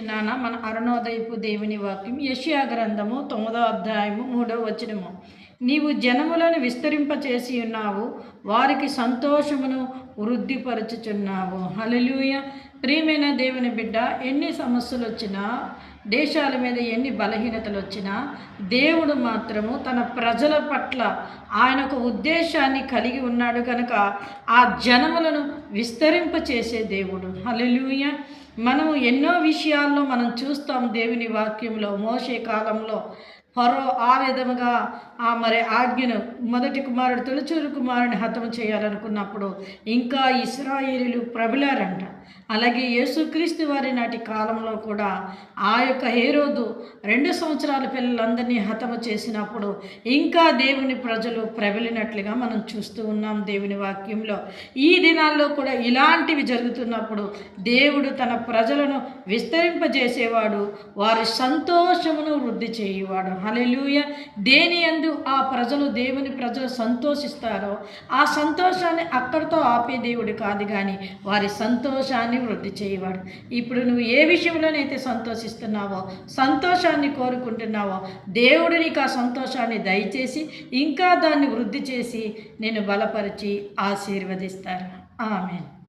నాన్న మన అరుణోదయపు దేవుని వాక్యం యెషయా గ్రంథము 9వ అధ్యాయము 3వ వచనము. నీవు జనములను విస్తరింపచేసి ఉన్నావు, వారికి సంతోషమును వృద్ధిపరచుచున్నావు. హల్లెలూయా. ప్రియమైన దేవుని బిడ్డ, ఎన్ని సమస్యలు వచ్చినా, దేశాల మీద ఎన్ని బలహీనతలు వచ్చినా, దేవుడు మాత్రము తన ప్రజల పట్ల ఆయన ఒక ఉద్దేశాన్ని కలిగి ఉన్నాడు కనుక ఆ జనములను విస్తరింపచేసే దేవుడు. హల్లెలూయా. మనము ఎన్నో విషయాల్లో మనం చూస్తాం దేవుని వాక్యంలో. మోషే కాలంలో ఫరో ఆ విధముగా మరి ఆజ్ఞను మొదటి కుమారుడు తొలిచూరు కుమారుని హతము చేయాలనుకున్నప్పుడు ఇంకా ఇశ్రాయేలీలు ప్రబలారంట. అలాగే యేసుక్రీస్తు వారి నాటి కాలంలో కూడా ఆ యొక్క హేరోదు 2 సంవత్సరాల పిల్లలందరినీ హతము చేసినప్పుడు ఇంకా దేవుని ప్రజలు ప్రబలినట్లుగా మనం చూస్తూ ఉన్నాం దేవుని వాక్యంలో. ఈ దినాల్లో కూడా ఇలాంటివి జరుగుతున్నప్పుడు దేవుడు తన ప్రజలను విస్తరింపజేసేవాడు, వారి సంతోషమును వృద్ధి చేయువాడు. హల్లెలూయా. దేని యందు ఆ ప్రజలు దేవుని ప్రజలు సంతోషిస్తారో ఆ సంతోషాన్ని అక్కడితో ఆపే దేవుడు కాదు, కానీ వారి సంతోషాన్ని వృద్ధి చేయవాడు. ఇప్పుడు నువ్వు ఏ విషయంలోనైతే సంతోషిస్తున్నావో, సంతోషాన్ని కోరుకుంటున్నావో, దేవుడు నీకు ఆ సంతోషాన్ని దయచేసి ఇంకా దాన్ని వృద్ధి చేసి నేను బలపరిచి ఆశీర్వదిస్తారు. ఆమేన్.